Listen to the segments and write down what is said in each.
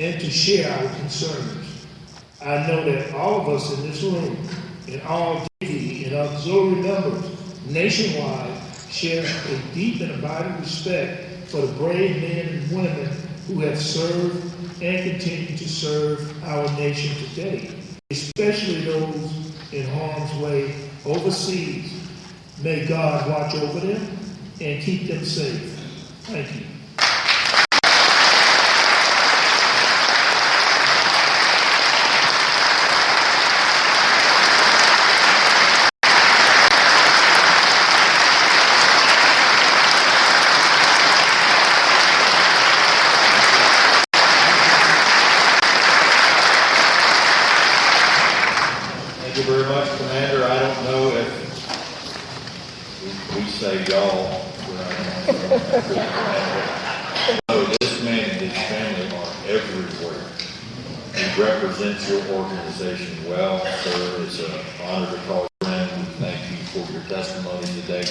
and to share our concerns. I know that all of us in this room and all DAV and auxiliary members nationwide share a deep and abiding respect for the brave men and women who have served and continue to serve our nation today, especially those in harm's way overseas. May God watch over them and keep them safe. Thank you. Thank you very much, Commander. I don't know if we say y'all. So this man and his family are everywhere. He represents your organization well, sir. It's an honor to call you friend. Thank you for your testimony today.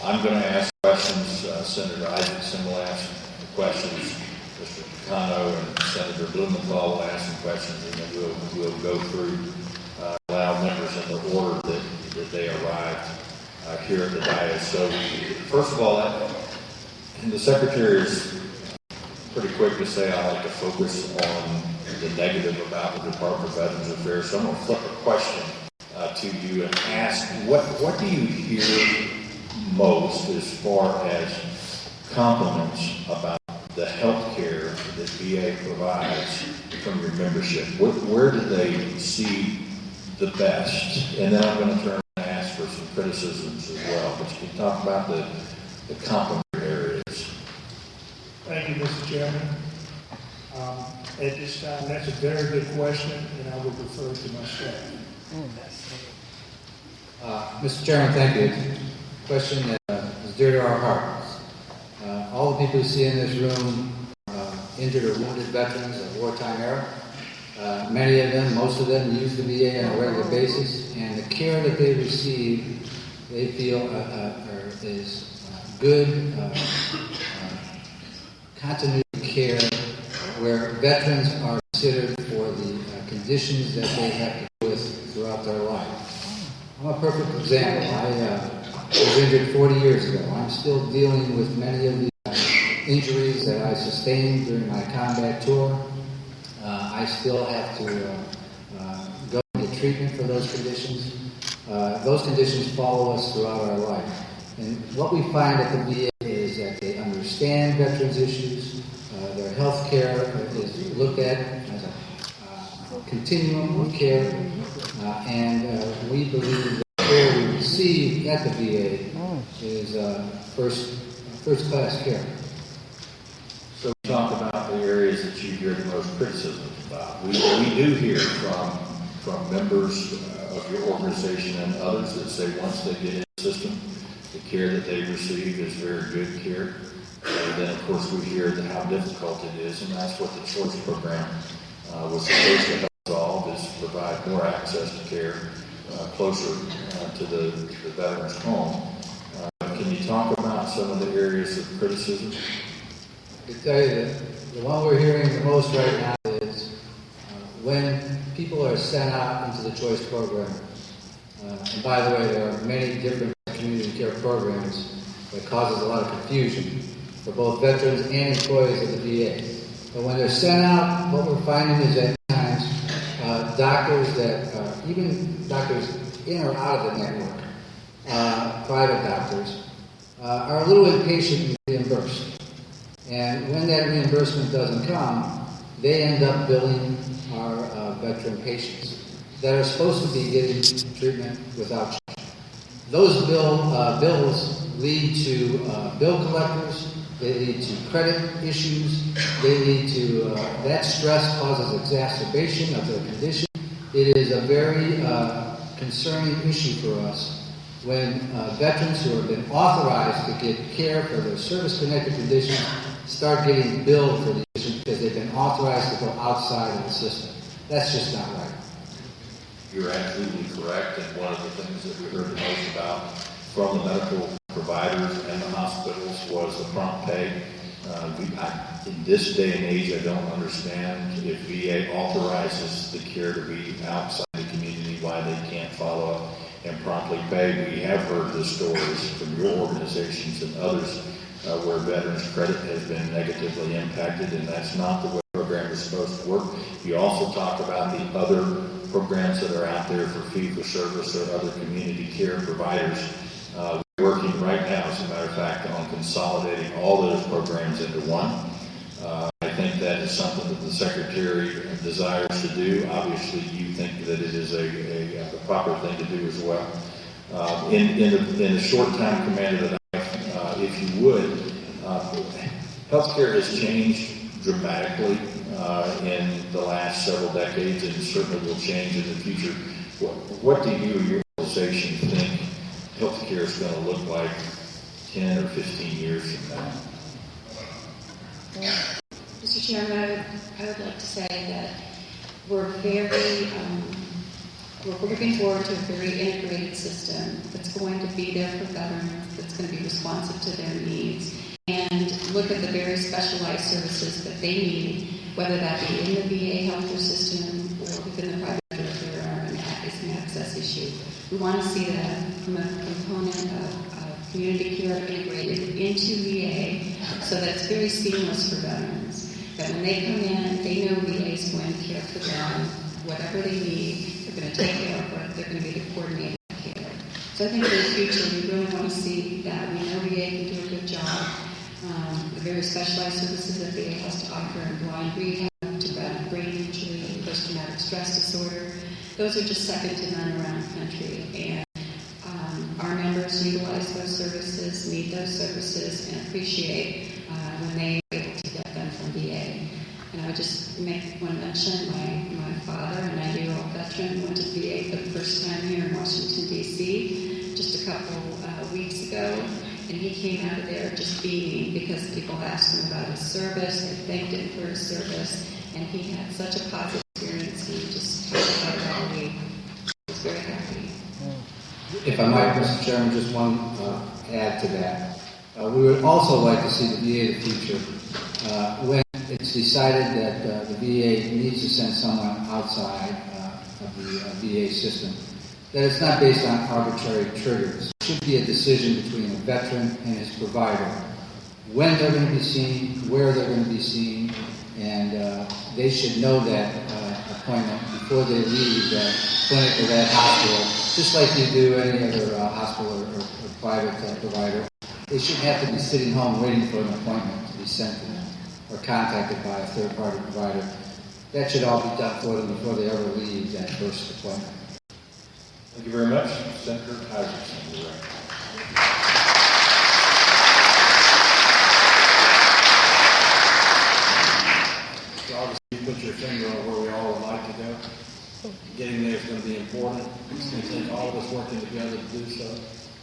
I'm going to ask questions. Senator Isaacson will ask questions. Mr. Picano and Senator Blumenthal will ask some questions, and then we'll go through, allow members in the order that they arrived here at the dais. So, first of all, and the Secretary is pretty quick to say I like to focus on the negative about the Department of Veterans Affairs. So I'm going to flip a question to you and ask, what do you hear most as far as compliments about the health care that VA provides from your membership? Where do they see the best? And then I'm going to turn and ask for some criticisms as well. But you can talk about the compliment areas. Thank you, Mr. Chairman. At this time, that's a very good question, and I will refer to my staff. Mr. Chairman, thank you. Question that is dear to our hearts. All the people you see in this room are injured or wounded veterans of wartime era. Many of them, most of them, use the VA on a regular basis, and the care that they receive, they feel is good continuity care, where veterans are considered for the conditions that they have to deal with throughout their life. I'm a perfect example. I was injured 40 years ago. I'm still dealing with many of the injuries that I sustained during my combat tour. I still have to go and get treatment for those conditions. Those conditions follow us throughout our life. And what we find at the VA is that they understand veterans' issues. Their health care is looked at as a continuum of care. And we believe that the care we receive at the VA is first-class care. So we talk about the areas that you hear the most criticisms about. We do hear from members of your organization and others that say once they get in the system, the care that they receive is very good care. And then, of course, we hear how difficult it is, and that's what the choice program was supposed to help solve, is provide more access to care closer to the veteran's home. Can you talk about some of the areas of criticism? I can tell you that the one we're hearing the most right now is when people are sent out into the choice program. And by the way, there are many different community care programs that causes a lot of confusion for both veterans and employees of the VA. But when they're sent out, what we're finding is that times doctors that, even doctors in or out of the network, private doctors, are a little impatient to be reimbursed. And when that reimbursement doesn't come, they end up billing our veteran patients that are supposed to be getting treatment without charge. Those bills lead to bill collectors, they lead to credit issues, they lead to, that stress causes exacerbation of their condition. It is a very concerning issue for us when veterans who have been authorized to get care for their service-connected conditions start getting billed for the condition because they've been authorized to go outside of the system. That's just not right. You're absolutely correct, and one of the things that we heard the most about from the medical providers and the hospitals was the prompt pay In this day and age, I don't understand if VA authorizes the care to be outside the community, why they can't follow up and promptly pay. We have heard the stories from your organizations and others where veterans' credit has been negatively impacted, and that's not the way the program is supposed to work. You also talk about the other programs that are out there for fee-for-service or other community care providers. We're working right now, as a matter of fact, on consolidating all those programs into one. I think that is something that the Secretary desires to do. Obviously, you think that it is a proper thing to do as well. In the short time, Commander, that I have, if you would, healthcare has changed dramatically in the last several decades, and certainly will change in the future. What do you or your organization think healthcare is going to look like 10 or 15 years from now? Mr. Chairman, I would like to say that we're looking forward to a very integrated system that's going to be there for veterans, that's going to be responsive to their needs, and look at the very specialized services that they need, whether that be in the VA healthcare system or within the private if there is an access issue. We want to see that from a component of community care integrated into VA so that it's very seamless for veterans. That when they come in, they know VA is going to care for them, whatever they need, they're going to take care of it, they're going to be the coordinated care. So I think in the future, we really want to see that. We know VA can do a good job. The very specialized services that VA has to offer in blind rehab, to brain injury, post-traumatic stress disorder, those are just second to none around the country. And our members utilize those services, need those services, and appreciate when they are able to get them from VA. And I would just want to mention my father, a 90-year-old veteran, went to VA for the first time here in Washington, D.C. just a couple weeks ago. And he came out of there just beaming because people asked him about his service, they thanked him for his service, and he had such a positive experience. He just talked about it all week. He was very happy. If I might, Mr. Chairman, just one add to that. We would also like to see the VA of the future when it's decided that the VA needs to send someone outside of the VA system, that it's not based on arbitrary triggers. It should be a decision between a veteran and his provider. When they're going to be seen, where they're going to be seen, and they should know that appointment before they leave that clinic or that hospital, just like you do any other hospital or private provider. They shouldn't have to be sitting home waiting for an appointment to be sent to them or contacted by a third-party provider. That should all be done for them before they ever leave that first appointment. Thank you very much. Senator Isaacson, you're right. You put your finger on where we all would like to go. Getting there is going to be important. It's going to take all of us working together to do so.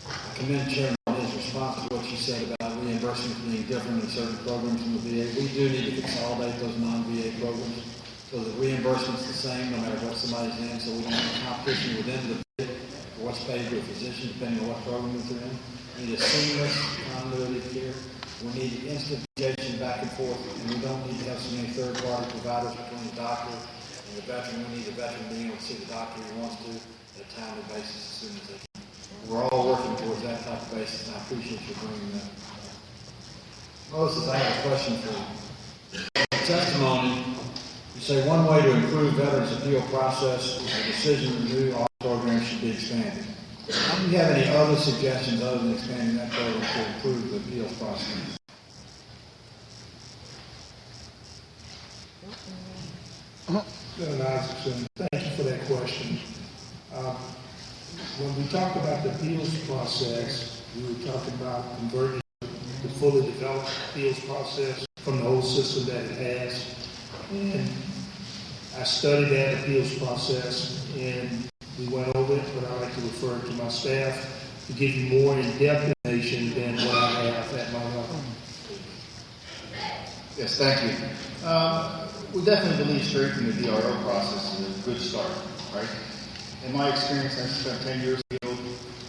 I commend Chairman on his response to what you said about reimbursements being different in certain programs in the VA. We do need to consolidate those non-VA programs so the reimbursement's the same no matter what somebody's in, so we don't have competition within the VA for what's paid to a physician depending on what program they're in. We need a seamless continuity of care. We need instant communication back and forth, and we don't need to have so many third-party providers between the doctor and the veteran. We need the veteran being able to see the doctor he wants to at a timely basis as soon as they can. We're all working towards that type of basis, and I appreciate you bringing that. Moses, I have a question for you. In the testimony, you say one way to improve veterans' appeal process is the decision to renew all programs should be expanded. Do you have any other suggestions other than expanding that program to improve the appeals process? Senator Isaacson, thank you for that question. When we talk about the appeals process, we were talking about converting the fully developed appeals process from the old system that it has. And I studied that appeals process and we went over it, but I like to refer to my staff to give you more in-depth information than what I have at my level. Yes, thank you. We definitely believe strengthening the DRO process is a good start, right? In my experience, I spent 10 years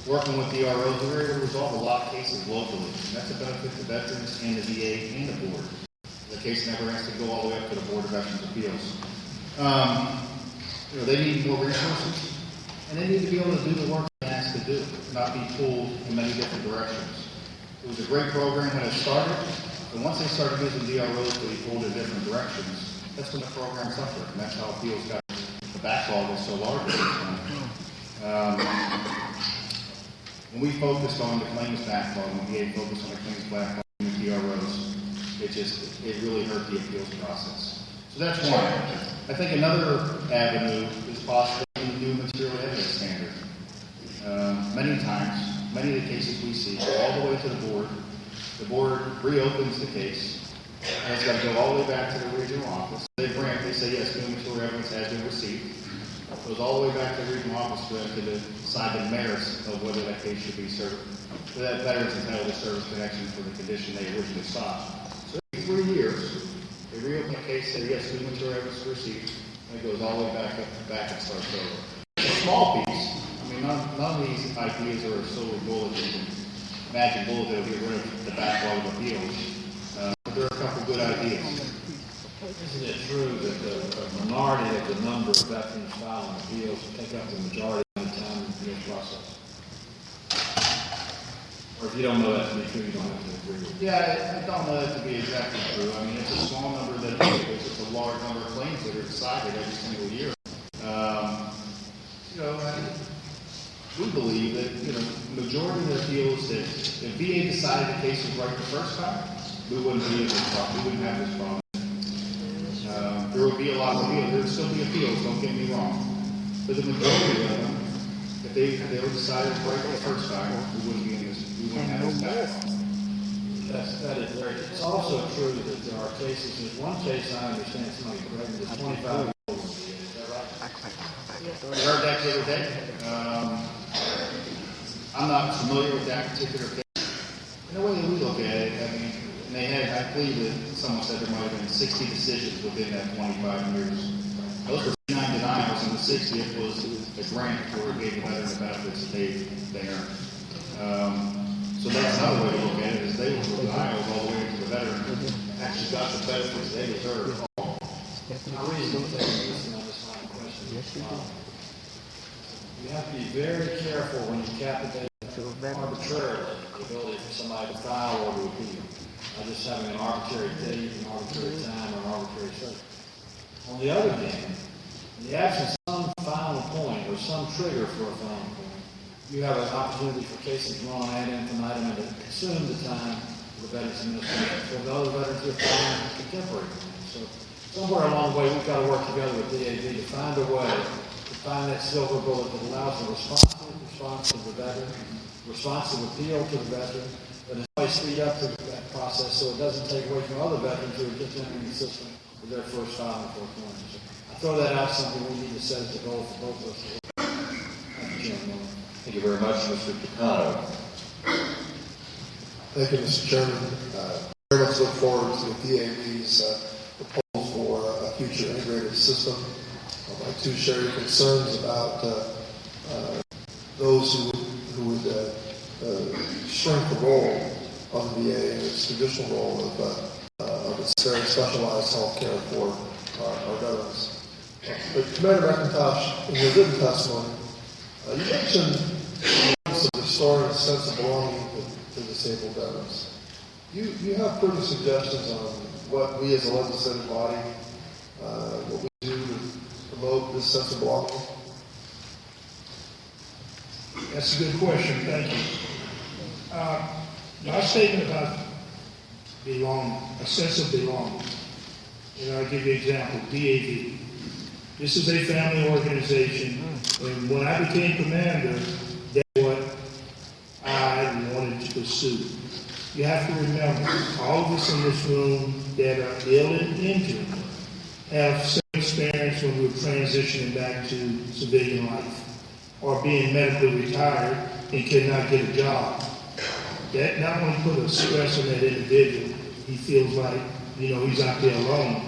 working with DROs. We were able to resolve a lot of cases locally. And that's a benefit to veterans and the VA and the board. The case never has to go all the way up to the Board of Veterans Appeals. They need more resources, and they need to be able to do the work they're asked to do, not be pulled in many different directions. It was a great program when it started, but once they started using DROs to be pulled in different directions, that's when the program suffered, and that's how appeals got the backlog was so large at the time. When we focused on the claims backlog, when VA focused on the claims backlog and the DROs, it really hurt the appeals process. So that's one. I think another avenue is possibly the new material evidence standard. Many times, many of the cases we see go all the way to the board reopens the case, and it's got to go all the way back to the regional office. They say yes, new material evidence has been received. It goes all the way back to the regional office for them to decide the merits of whether that case should be served, whether that veteran is entitled to service connection for the condition they originally sought. So every 3 years, they reopen the case, say yes, new material evidence is received, and it goes all the way back and starts over. It's a small piece. I mean, none of these ideas are silver bullet magic bullet that'll get rid of the backlog of appeals. But there are a couple good ideas. Isn't it true that a minority of the number of veterans filing appeals take up the majority of the time in the appeals process? Or if you don't know that to be true, you don't have to agree with it. Yeah, I don't know that to be exactly true. I mean, it's a small number that it's just a large number of claims that are decided every single year. We believe that, the majority of the appeals that if VA decided the case was right the first time, we wouldn't be in this problem. We wouldn't have this problem. There would be a lot of appeals. There would still be appeals, don't get me wrong. But the majority of them, if they were decided right the first time, we wouldn't be in this, we wouldn't have this backlog. That is very. It's also true that there are cases. There's one case I understand somebody pregnant is 25 years old. Is that right? I heard that the other day. I'm not familiar with that particular case. In the way that we look at it, I mean, I believe that someone said there might have been 60 decisions within that 25 years. Those were 59 denials, and the 60th was a grant where it gave the veteran the benefits that they earned. So that's another way to look at it, is they were denials all the way to the veteran actually got the benefits they deserved. The reason I'm taking this on this line of question you have to be very careful when you captivate arbitrarily the ability for somebody to file or to appeal. By just having an arbitrary date, an arbitrary time, or an arbitrary circuit. On the other hand, in the absence of some final point or some trigger for a final point, you have an opportunity for cases to run ad infinitum and to consume the time of the Veterans Administration. So the other veterans are filing contemporary claims. So somewhere along the way, we've got to work together with DAV to find a way to find that silver bullet that allows the response to the veteran, responsive appeal to the veteran, but it's always speed up that process so it doesn't take away from other veterans who are just entering the system with their first filing for a claim. So I throw that out, something we need to set as a goal for both of us. Thank you, Chairman. Thank you very much, Mr. Picano. Thank you, Mr. Chairman. Very much look forward to the DAV's proposal for a future integrated system. I'd like to share your concerns about those who would shrink the role of the VA and its traditional role of its very specialized health care for our veterans. But Commander McIntosh, in your written testimony, you mentioned the importance of restoring a sense of belonging to disabled veterans. You have pretty suggestions on what we as a legislative body, what we do to promote this sense of belonging? That's a good question, thank you. My statement about belonging, a sense of belonging, I'll give you an example, DAV. This is a family organization, and when I became commander, that's what I wanted to pursue. You have to remember, all of us in this room that are ill and injured have some experience when we're transitioning back to civilian life, or being medically retired and cannot get a job. That not only put a stress on that individual, he feels like, he's out there alone,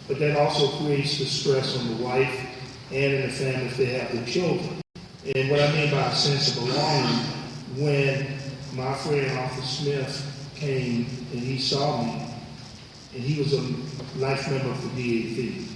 but that also creates the stress on the wife and in the family if they have the children. And what I mean by a sense of belonging, when my friend Arthur Smith came and he saw me, and he was a life member of the DAV.